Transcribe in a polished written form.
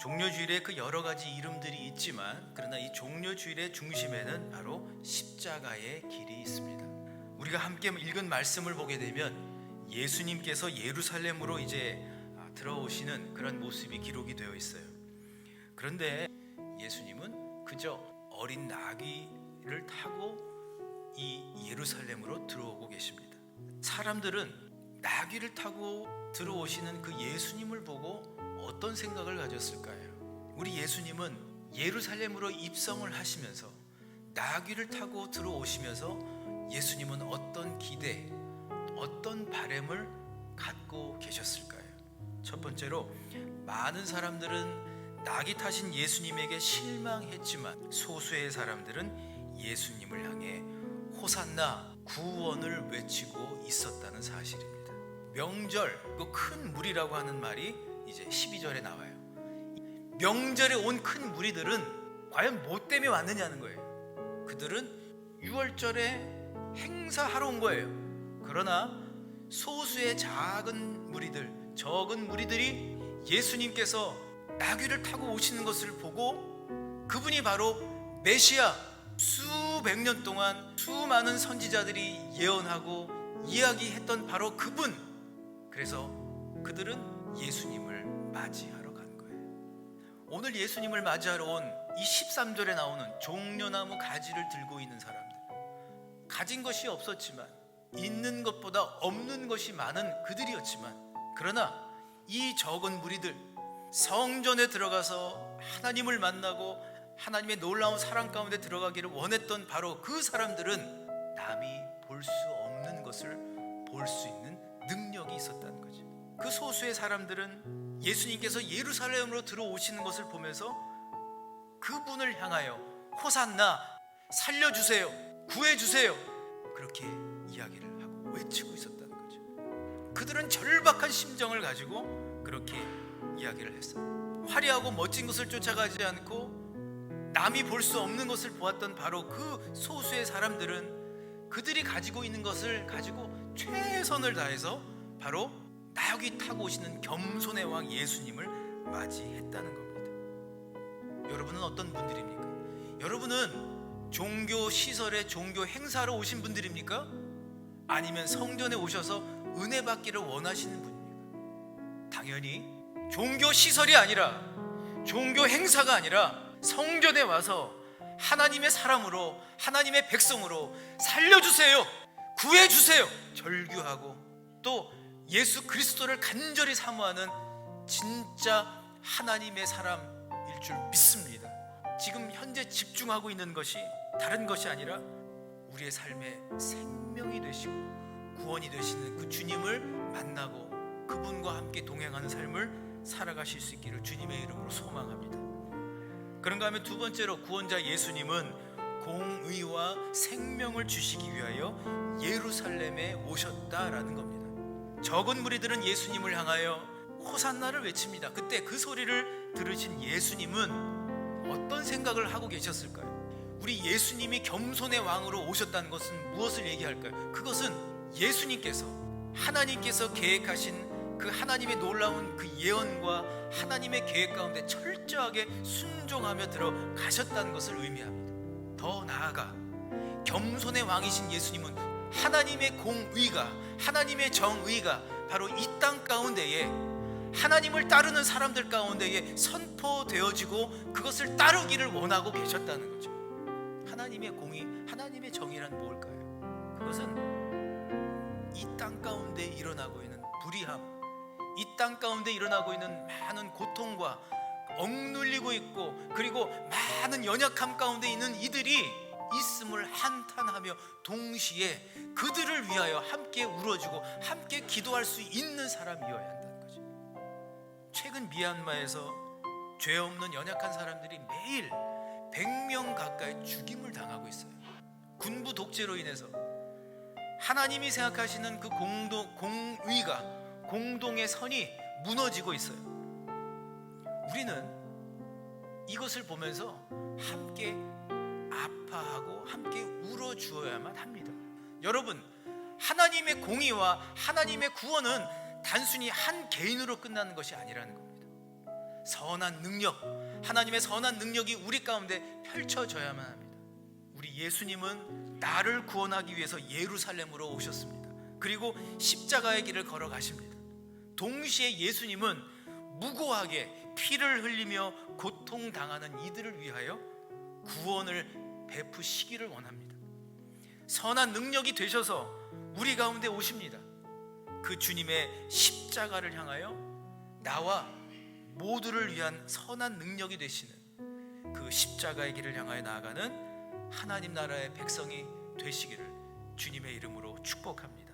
종려주일에 그 여러 가지 이름들이 있지만, 그러나 이 종려주일의 중심에는 바로 십자가의 길이 있습니다. 우리가 함께 읽은 말씀을 보게 되면 예수님께서 예루살렘으로 이제 들어오시는 그런 모습이 기록이 되어 있어요. 그런데 예수님은 그저 어린 나귀를 타고 이 예루살렘으로 들어오고 계십니다. 사람들은 나귀를 타고 들어오시는 그 예수님을 보고 어떤 생각을 가졌을까요? 우리 예수님은 예루살렘으로 입성을 하시면서 나귀를 타고 들어오시면서 예수님은 어떤 기대, 어떤 바람을 갖고 계셨을까요? 첫 번째로, 많은 사람들은 나귀 타신 예수님에게 실망했지만 소수의 사람들은 예수님을 향해 호산나, 구원을 외치고 있었다는 사실입니다. 명절, 그 큰 무리라고 하는 말이 이제 12절에 나와요. 명절에 온 큰 무리들은 과연 뭐 때문에 왔느냐는 거예요. 그들은 유월절에 행사하러 온 거예요. 그러나 소수의 작은 무리들, 적은 무리들이 예수님께서 나귀를 타고 오시는 것을 보고 그분이 바로 메시아, 수백 년 동안 수많은 선지자들이 예언하고 이야기했던 바로 그분, 그래서 그들은 예수님을 맞이하러 간 거예요. 오늘 예수님을 맞이하러 온 이 13절에 나오는 종려나무 가지를 들고 있는 사람들, 가진 것이 없었지만 있는 것보다 없는 것이 많은 그들이었지만, 그러나 이 적은 무리들, 성전에 들어가서 하나님을 만나고 하나님의 놀라운 사랑 가운데 들어가기를 원했던 바로 그 사람들은 남이 볼 수 없는 것을 볼 수 있는 능력이 있었다는 거죠. 그 소수의 사람들은 예수님께서 예루살렘으로 들어오시는 것을 보면서 그분을 향하여 호산나, 살려주세요, 구해주세요, 그렇게 이야기를 하고 외치고 있었다는 거죠. 그들은 절박한 심정을 가지고 그렇게 이야기를 했어요. 화려하고 멋진 것을 쫓아가지 않고 남이 볼 수 없는 것을 보았던 바로 그 소수의 사람들은 그들이 가지고 있는 것을 가지고 최선을 다해서 바로 나귀 타고 오시는 겸손의 왕 예수님을 맞이했다는 겁니다. 여러분은 어떤 분들입니까? 여러분은 종교 시설에 종교 행사로 오신 분들입니까? 아니면 성전에 오셔서 은혜 받기를 원하시는 분입니까? 당연히 종교 시설이 아니라, 종교 행사가 아니라 성전에 와서 하나님의 사람으로, 하나님의 백성으로 살려주세요, 구해주세요 절규하고 또 예수 그리스도를 간절히 사모하는 진짜 하나님의 사람일 줄 믿습니다. 지금 현재 집중하고 있는 것이 다른 것이 아니라 우리의 삶의 생명이 되시고 구원이 되시는 그 주님을 만나고 그분과 함께 동행하는 삶을 살아가실 수 있기를 주님의 이름으로 소망합니다. 그런가 하면 두 번째로, 구원자 예수님은 공의와 생명을 주시기 위하여 예루살렘에 오셨다라는 겁니다. 적은 무리들은 예수님을 향하여 호산나를 외칩니다. 그때 그 소리를 들으신 예수님은 어떤 생각을 하고 계셨을까요? 우리 예수님이 겸손의 왕으로 오셨다는 것은 무엇을 얘기할까요? 그것은 예수님께서, 하나님께서 계획하신 그 하나님의 놀라운 그 예언과 하나님의 계획 가운데 철저하게 순종하며 들어가셨다는 것을 의미합니다. 더 나아가 겸손의 왕이신 예수님은 하나님의 공의가, 하나님의 정의가 바로 이 땅 가운데에 하나님을 따르는 사람들 가운데에 선포되어지고 그것을 따르기를 원하고 계셨다는 거죠. 하나님의 공의, 하나님의 정의란 무엇일까요? 그것은 이 땅 가운데 일어나고 있는 불의함, 이 땅 가운데 일어나고 있는 많은 고통과 억눌리고 있고 그리고 많은 연약함 가운데 있는 이들이 있음을 한탄하며 동시에 그들을 위하여 함께 울어주고 함께 기도할 수 있는 사람이어야 한다는 거죠. 최근 미얀마에서 죄 없는 연약한 사람들이 매일 100명 가까이 죽임을 당하고 있어요. 군부 독재로 인해서 하나님이 생각하시는 그 공의가, 공동의 선이 무너지고 있어요. 우리는 이것을 보면서 함께 아파하고 함께 울어주어야만 합니다. 여러분, 하나님의 공의와 하나님의 구원은 단순히 한 개인으로 끝나는 것이 아니라는 겁니다. 선한 능력, 하나님의 선한 능력이 우리 가운데 펼쳐져야만 합니다. 우리 예수님은 나를 구원하기 위해서 예루살렘으로 오셨습니다. 그리고 십자가의 길을 걸어가십니다. 동시에 예수님은 무고하게 피를 흘리며 고통당하는 이들을 위하여 구원을 베푸시기를 원합니다. 선한 능력이 되셔서 우리 가운데 오십니다. 그 주님의 십자가를 향하여 나와 모두를 위한 선한 능력이 되시는 그 십자가의 길을 향하여 나아가는 하나님 나라의 백성이 되시기를 주님의 이름으로 축복합니다.